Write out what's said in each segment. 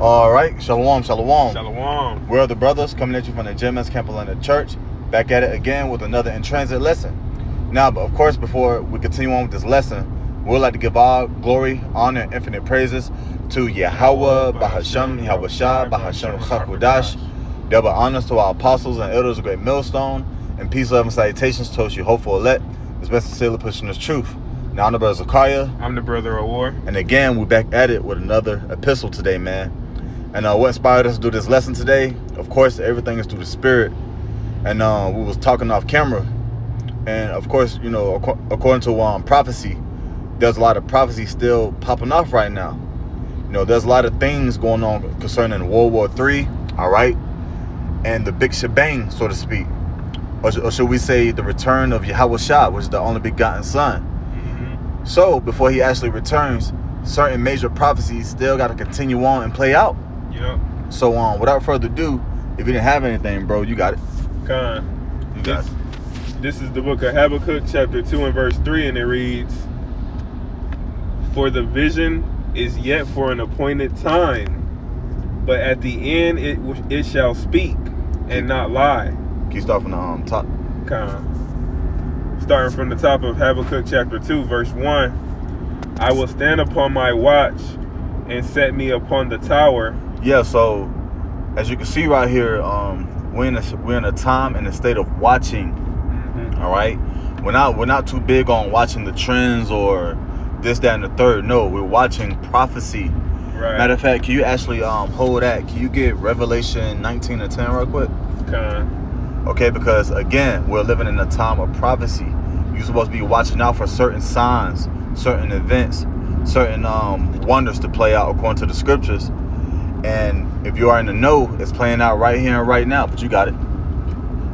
All right, shalom. Shalom. We're the brothers coming at you from the GMS Camp Atlanta Church. Back at it again with another in transit lesson. Now, but of course, before we continue on with this lesson, we'd like to give all glory, honor, and infinite praises to Yahweh, Bahasham, Yahushua, Bahasham, Chakudash. Double honors to our apostles and elders of Great Millstone, and peace, love, and salutations to us, you hopeful elect, as best sincerely pushing this truth. Now, I'm the brother Zakaria. I'm the brother of war. And again, we're back at it with another epistle today, man. And what inspired us to do this lesson today? Of course, everything is through the Spirit. And we was talking off camera. And of course, you know, according to prophecy, there's a lot of prophecy still popping off right now. You know, there's a lot of things going on concerning World War III, all right? And the big shebang, so to speak. Or should we say the return of Yahushua, which is the only begotten Son. Mm-hmm. So, before he actually returns, certain major prophecies still got to continue on and play out. Yeah. So, without further ado, if you didn't have anything, bro, you got it. You got it. This is the book of Habakkuk, chapter 2 and verse 3, and it reads, "For the vision is yet for an appointed time, but at the end it shall speak and not lie." Can you start from the top? Starting from the top of Habakkuk, chapter 2, verse 1, "I will stand upon my watch and set me upon the tower." Yeah, so as you can see right here, we're in a time in a state of watching. Mm-hmm. All right, we're not too big on watching the trends or this, that, and the third. No, we're watching prophecy. Right. Matter of fact, can you actually hold that? Can you get Revelation 19 and 10 real quick? Okay, because again, we're living in a time of prophecy. You're supposed to be watching out for certain signs, certain events, certain wonders to play out according to the scriptures. And if you are in the know, it's playing out right here and right now, but you got it.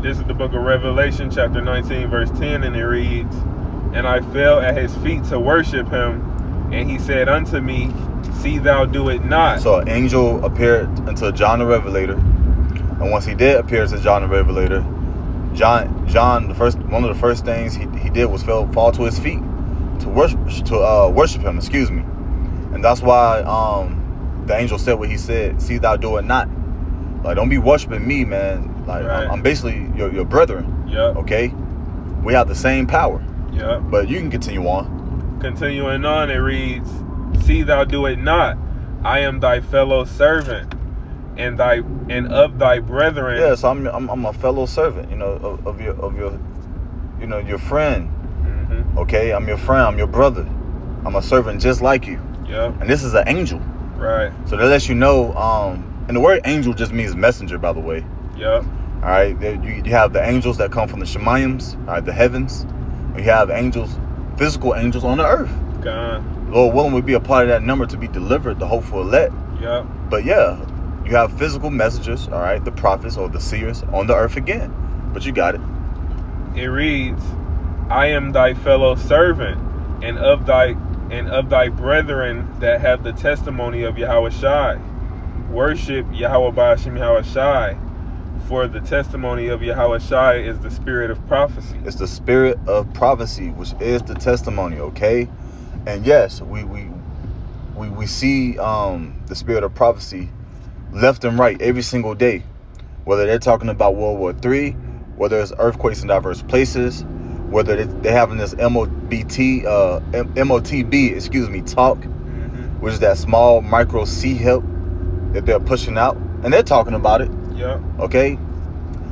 This is the book of Revelation, chapter 19, verse 10, and it reads, "And I fell at his feet to worship him, and he said unto me, See thou do it not." So an angel appeared unto John the Revelator, and once he did appear to John the Revelator, John, one of the first things he did was fall to his feet to worship him. Excuse me, and that's why the angel said what he said. "See thou do it not." Like, don't be worshiping me, man. Like, right. I'm basically your brethren. Yeah. Okay. We have the same power. Yeah. But you can continue on. Continuing on, it reads, "See thou do it not. I am thy fellow servant, and of thy brethren." Yeah, so I'm a fellow servant, you know, of your you know, your friend. Mm-hmm. Okay, I'm your friend, I'm your brother. I'm a servant just like you. Yeah. And this is an angel. Right. So that lets you know, and the word angel just means messenger, by the way. Yeah. All right, you have the angels that come from the Shemayims, all right, the heavens. You have angels, physical angels on the earth. God. Lord willing, would be a part of that number to be delivered, the hopeful elect. Yeah. But yeah, you have physical messengers, all right, the prophets or the seers on the earth again. But you got it. It reads, "I am thy fellow servant, and of thy brethren that have the testimony of Yahushua. Worship Yahweh Ba'ashem Yahushua, for the testimony of Yahushua is the spirit of prophecy." It's the spirit of prophecy, which is the testimony, okay? And yes, we see the spirit of prophecy left and right every single day. Whether they're talking about World War III, whether it's earthquakes in diverse places, whether they're having this MOTB, talk, mm-hmm. which is that small micro sea help that they're pushing out, and they're talking about it. Yeah. Okay.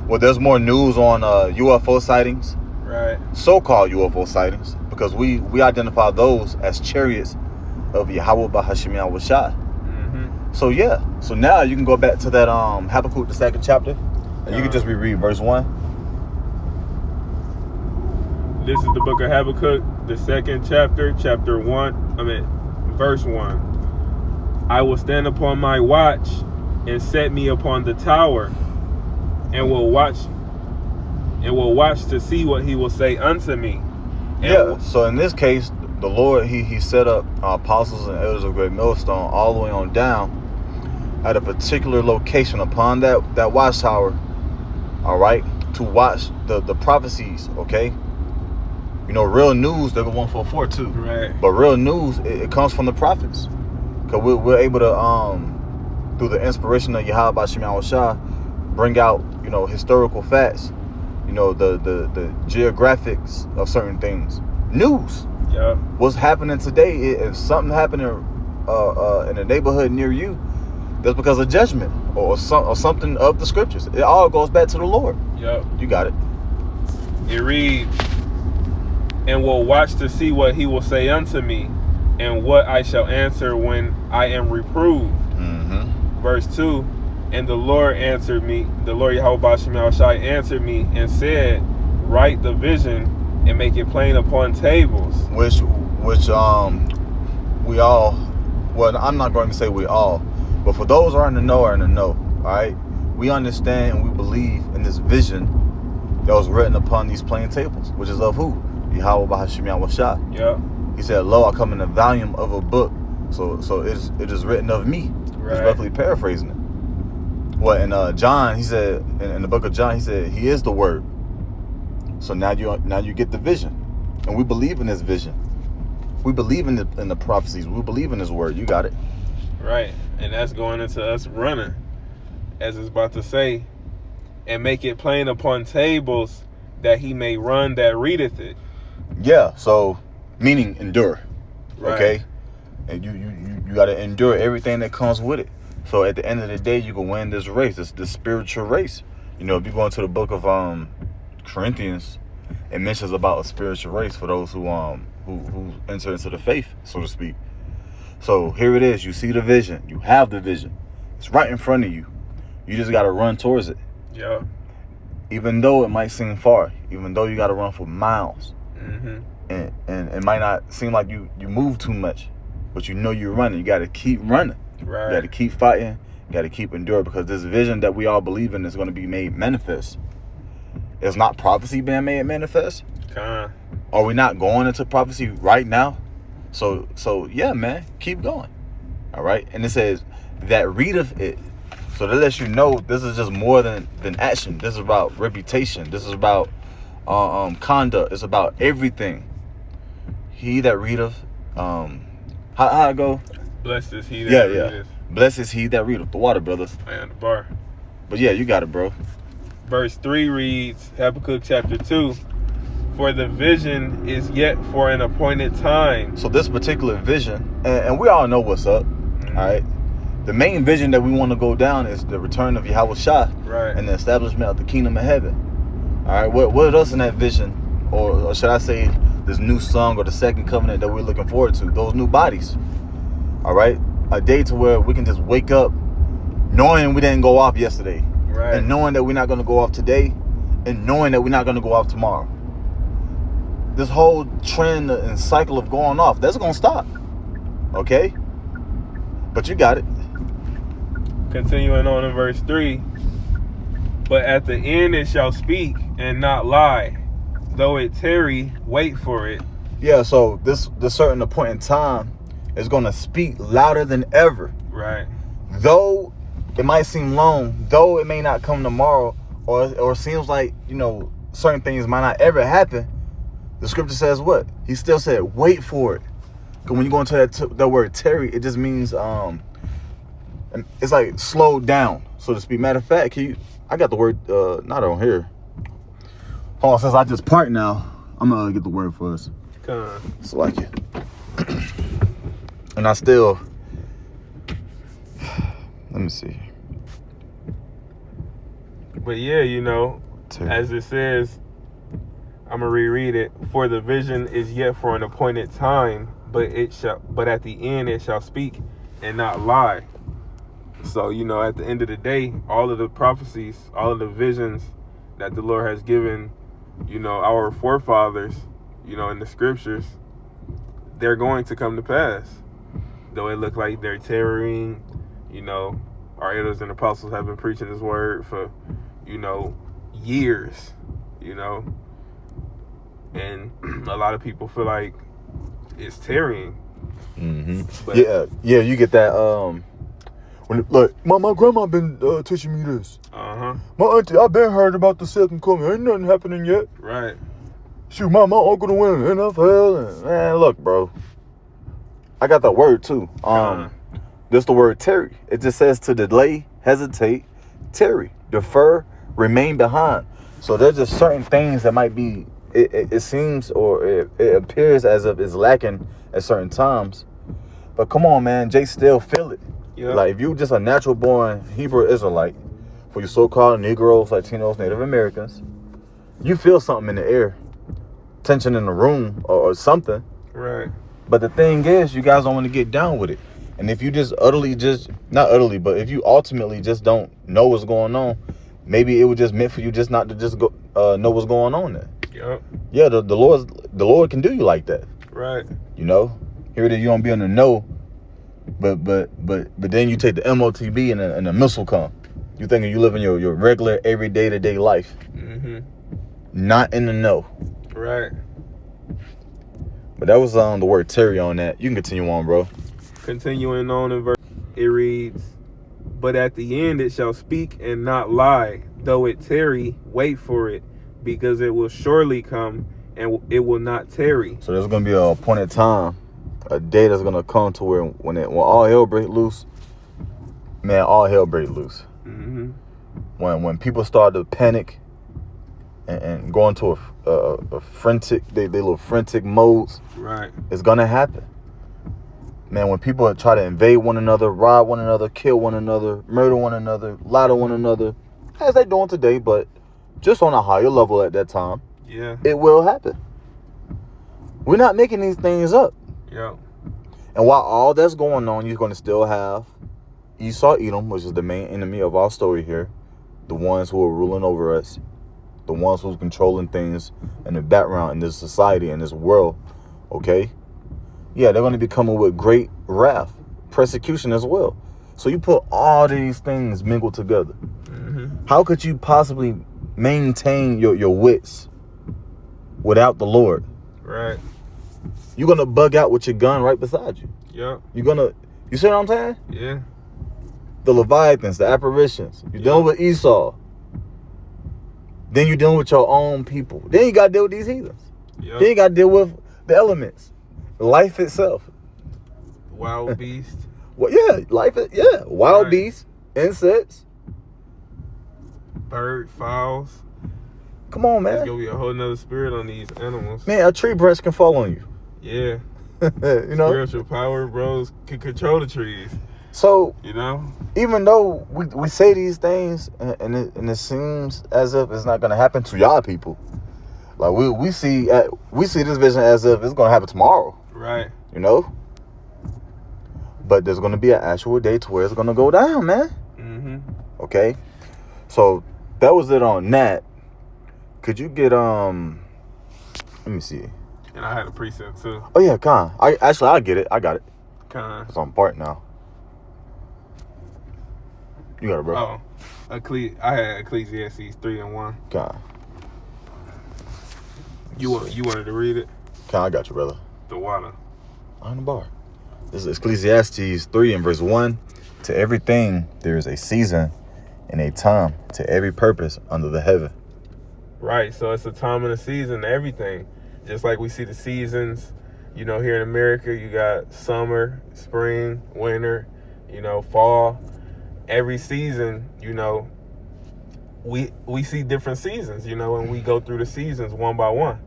Well, there's more news on UFO sightings. Right. So-called UFO sightings, because we identify those as chariots of Yahweh Bahashim Yahushua. Mm-hmm. So yeah. So now you can go back to that Habakkuk, the second chapter, and you can just reread verse 1. This is the book of Habakkuk, the second chapter, verse 1. "I will stand upon my watch and set me upon the tower, and will watch to see what he will say unto me." So in this case, the Lord, he set up apostles and elders of Great Millstone all the way on down at a particular location upon that watchtower, all right, to watch the prophecies, okay? You know, real news, they go 144 too. Right. But real news, it comes from the prophets. Because we're able to, through the inspiration of Yahweh Shema Shah, bring out, you know, historical facts, you know, the geographics of certain things, news. Yeah. What's happening today? If something happening in a neighborhood near you, that's because of judgment or something of the scriptures. It all goes back to the Lord. Yep. You got it. It reads, and will watch to see what he will say unto me, and what I shall answer when I am reproved. Mm-hmm. Verse 2, and the Lord answered me, the Lord Yahweh Shema Shai answered me and said, write the vision and make it plain upon tables. Which we all, well, I'm not going to say we all, but for those who are in the know, all right? We understand and we believe in this vision that was written upon these plain tables, which is of who? Yahweh Bahashim Yahweh. Yeah. He said, lo, I come in the volume of a book. So it is written of me. Right. It's roughly paraphrasing it. What in John, he said, in the book of John, he said, he is the word. So now you get the vision. And we believe in this vision. We believe in the prophecies. We believe in this word. You got it. Right. And that's going into us running, as it's about to say, and make it plain upon tables, that he may run that readeth it. Yeah, so meaning endure. Right. Okay? And you got to endure everything that comes with it. So at the end of the day, you can win this race, this spiritual race. You know, if you go into the book of Corinthians, it mentions about a spiritual race for those who enter into the faith, so to speak. So here it is. You see the vision. You have the vision. It's right in front of you. You just got to run towards it. Yeah. Even though it might seem far, even though you got to run for miles, mm-hmm. and it might not seem like you move too much, but you know you're running. You got to keep running. Right. You got to keep fighting. You got to keep enduring, because this vision that we all believe in is going to be made manifest. It's not prophecy being made manifest. Are we not going into prophecy right now? So yeah, man, keep going. All right. And it says that readeth it. So that lets you know this is just more than action. This is about reputation. This is about conduct. It's about everything. He that readeth, how I go? Blessed is he that readeth. Blessed is he that readeth. The water, brothers. And the bar. But yeah, you got it, bro. Verse 3 reads, Habakkuk chapter 2, for the vision is yet for an appointed time. So this particular vision, and we all know what's up, mm-hmm. all right? The main vision that we want to go down is the return of Yahweh Shah, right, and the establishment of the kingdom of heaven. All right, what else in that vision, or should I say this new song or the second covenant that we're looking forward to? Those new bodies. All right, a day to where we can just wake up knowing we didn't go off yesterday, right, and knowing that we're not going to go off today, and knowing that we're not going to go off tomorrow. This whole trend and cycle of going off, that's going to stop. Okay, but you got it. Continuing on in verse 3, but at the end it shall speak and not lie, though it tarry, wait for it. Yeah, so this certain appointed time is going to speak louder than ever. Right. Though it might seem long, though it may not come tomorrow, or seems like, you know, certain things might not ever happen, the scripture says what? He still said, wait for it. Because when you go into that word tarry, it just means it's like slow down, so to speak. Matter of fact, I got the word not on here. Hold on, since I just parked now, I'm gonna get the word for us. So like it. And I still, let me see. But yeah, you know, as it says, I'm gonna reread it. For the vision is yet for an appointed time, but at the end it shall speak and not lie. So, you know, at the end of the day, all of the prophecies, all of the visions that the Lord has given, you know, our forefathers, you know, in the scriptures, they're going to come to pass. Though it look like they're tarrying, you know, our elders and apostles have been preaching this word for, you know, years, you know, and a lot of people feel like it's tarrying. Mm-hmm. But yeah, you get that. Look, my grandma been teaching me this. My auntie, I been heard about the second coming. Ain't nothing happening yet. Right. Shoot, my uncle to win NFL. And, man, look, bro. I got that word too. This the word tarry. It just says to delay, hesitate, tarry, defer, remain behind. So there's just certain things that might be, it seems, or it appears as if it's lacking at certain times. But come on, man, Jay still feel it. Yeah. Like if you just a natural born Hebrew Israelite, for you so-called Negroes, Latinos, Native Americans, you feel something in the air, tension in the room or something. Right. But the thing is, you guys don't want to get down with it. And if you just not utterly, but if you ultimately just don't know what's going on, maybe it was just meant for you just not to just go know what's going on there. Yep. Yeah, the Lord can do you like that. Right. You know, here it is, you don't be in the know, but then you take the MOTB and the missile come. You thinking you living your regular everyday to day life. Mm-hmm. Not in the know. Right. But that was the word tarry on that. You can continue on, bro. Continuing on in verse, it reads, "But at the end it shall speak and not lie. Though it tarry, wait for it, because it will surely come, and it will not tarry." So there's gonna be a appointed time, a day that's gonna come to where when all hell break loose, man, all hell break loose. Mm-hmm. When people start to panic and go into a frantic, they little frantic modes. Right. It's gonna happen. Man, when people try to invade one another, rob one another, kill one another, murder one another, lie to one another, as they doing today, but just on a higher level at that time, Yeah. it will happen. We're not making these things up. Yeah. And while all that's going on, you're going to still have Esau, Edom, which is the main enemy of our story here, the ones who are ruling over us, the ones who's controlling things in the background in this society, in this world, okay? Yeah, they're going to be coming with great wrath, persecution as well. So you put all these things mingled together. Mm-hmm. How could you possibly maintain your wits without the Lord? Right. You're going to bug out with your gun right beside you. Yep. You see what I'm saying? Yeah. The Leviathans, the apparitions. You're dealing with Esau. Then you're dealing with your own people. Then you got to deal with these heathens. Yep. Then you got to deal with the elements. Life itself. Wild beast. Well, yeah, wild Right. beasts, insects. Bird, fowls. Come on, There's man. gonna be a whole nother spirit on these animals. Man, a tree branch can fall on you. Yeah. You know? Spiritual power, bros, can control the trees. So, You know? even though we say these things and it seems as if it's not going to happen to y'all people, like we see this vision as if it's going to happen tomorrow. Right. You know? But there's going to be an actual day to where it's going to go down, man. Mm-hmm. Okay? So, that was it on that. Could you get, let me see. And I had a precept too. Oh, yeah, Con. I get it. I got it. Con. It's on part now. You got it, bro. Oh. I had Ecclesiastes 3:1. Con. You wanted to read it? Con, I got you, brother. The water. On the bar. This is Ecclesiastes 3 and verse 1. To everything there is a season and a time, to every purpose under the heaven. Right. So it's a time and a season to everything. Just like we see the seasons, here in America, you got summer, spring, winter, fall. Every season, we see different seasons, and we go through the seasons one by one.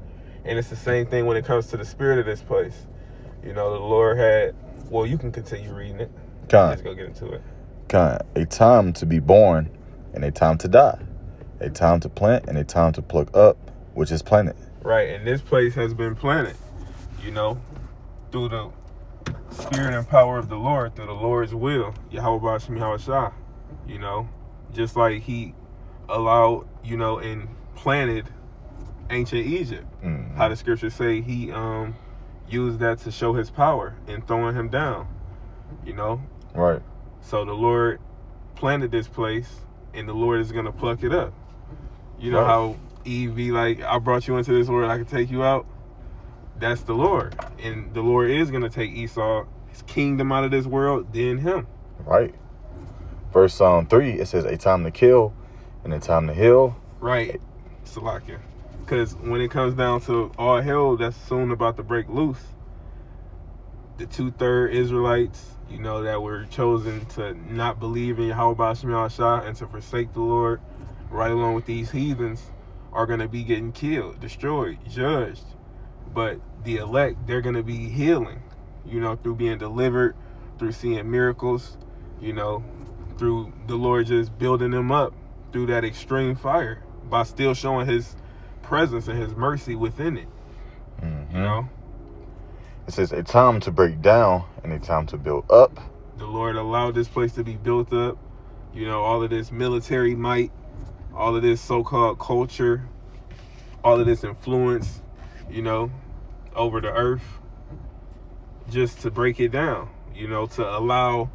And it's the same thing when it comes to the spirit of this place. The Lord had, well, you can continue reading it. Let's go get into it. A time to be born and a time to die. A time to plant and a time to pluck up, which is planted. Right, and this place has been planted, through the spirit and power of the Lord, through the Lord's will, Yahweh Bashim Yahushua, just like he allowed, and planted ancient Egypt. Mm-hmm. How the scriptures say he used that to show his power in throwing him down, Right. So the Lord planted this place, and the Lord is going to pluck it up. You know how Eve be like, I brought you into this world, I can take you out? That's the Lord. And the Lord is going to take Esau, his kingdom, out of this world, then him. Right. Verse 3, it says, a time to kill and a time to heal. Right. Salakia. Because when it comes down to all hell that's soon about to break loose, the 2/3 Israelites, that were chosen to not believe in Yahweh Shem Yahshua and to forsake the Lord, right along with these heathens, are going to be getting killed, destroyed, judged. But the elect, they're going to be healing, through being delivered, through seeing miracles, through the Lord just building them up through that extreme fire by still showing his presence and his mercy within it. It says a time to break down and a time to build up. The Lord allowed this place to be built up. All of this military might, all of this so-called culture, all of this influence, over the earth, just to break it down, to allow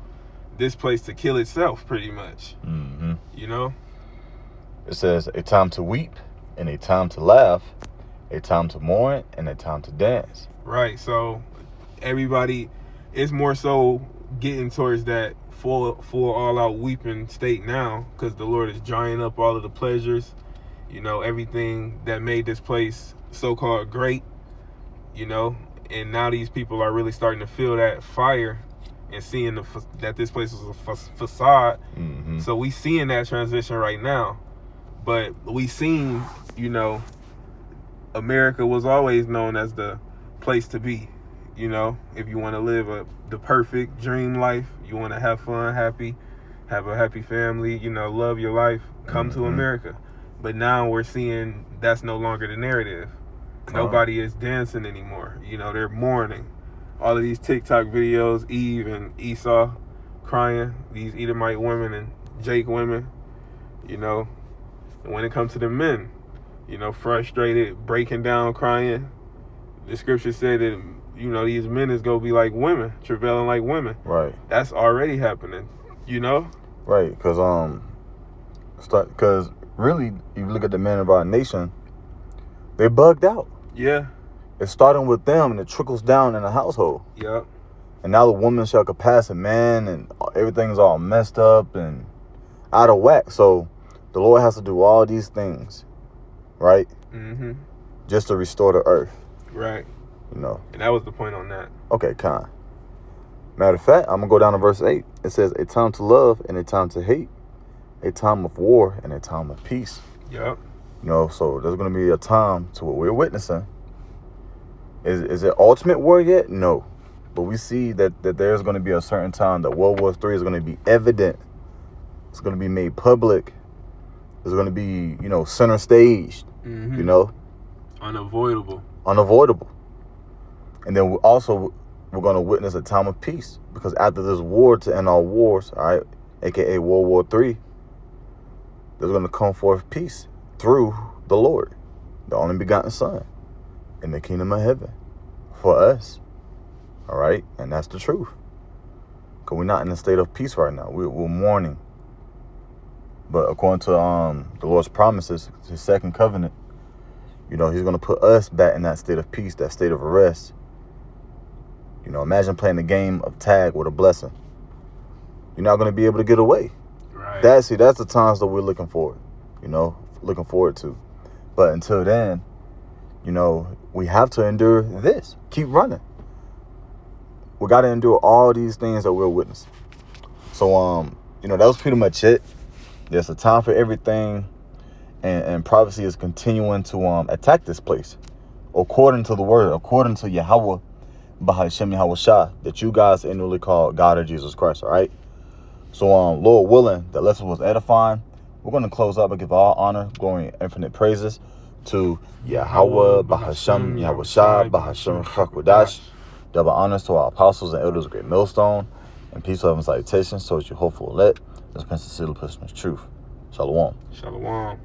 this place to kill itself, pretty much. It says a time to weep and a time to laugh, a time to mourn and a time to dance. Right. So everybody is more so getting towards that full all-out weeping state now, because the Lord is drying up all of the pleasures, everything that made this place so-called great, and now these people are really starting to feel that fire and seeing that this place is a facade. So we seeing that transition right now. But we seen, America was always known as the place to be. If you want to live the perfect dream life, you want to have fun, happy, have a happy family, love your life, come to America. But now we're seeing that's no longer the narrative. Nobody is dancing anymore. They're mourning. All of these TikTok videos, Eve and Esau crying, these Edomite women and Jake women, And when it comes to the men, frustrated, breaking down, crying, the scripture said that, these men is going to be like women, travailing like women. Right. That's already happening, Right, because really, if you look at the men of our nation, they bugged out. Yeah. It's starting with them, and it trickles down in the household. Yep. And now the woman shall compass a man, and everything's all messed up and out of whack. So the Lord has to do all these things, right? Just to restore the earth. Right. And that was the point on that. Okay, kind. Matter of fact, I'm going to go down to verse 8. It says, a time to love and a time to hate, a time of war and a time of peace. Yep. So there's going to be a time to what we're witnessing. Is it ultimate war yet? No. But we see that there's going to be a certain time that World War III is going to be evident. It's going to be made public. It's going to be, center staged, Unavoidable. And then we're going to witness a time of peace. Because after this war, to end all wars, all right, a.k.a. World War III, there's going to come forth peace through the Lord, the only begotten Son, in the kingdom of heaven for us. All right? And that's the truth. Because we're not in a state of peace right now. We're mourning. But according to the Lord's promises, his second covenant, he's going to put us back in that state of peace, that state of rest. Imagine playing a game of tag with a blessing. You're not going to be able to get away. Right. That's the times that we're looking forward to. But until then, we have to endure this. Keep running. We got to endure all these things that we're witnessing. So, that was pretty much it. There's a time for everything. And prophecy is continuing to attack this place. According to the word, according to Yahweh, Bahashem Yahweh Shah, that you guys inwardly call God or Jesus Christ, all right? So, Lord willing, that lesson was edifying. We're going to close up and give all honor, glory, and infinite praises to Yahweh, Bahashem Yahweh Shah, Bahashem Chakwadash. Double honors to our apostles and elders of Great Millstone, and peace, love, and salutations towards you hopeful elect. This Prince of Truth. Shalom. Shalom.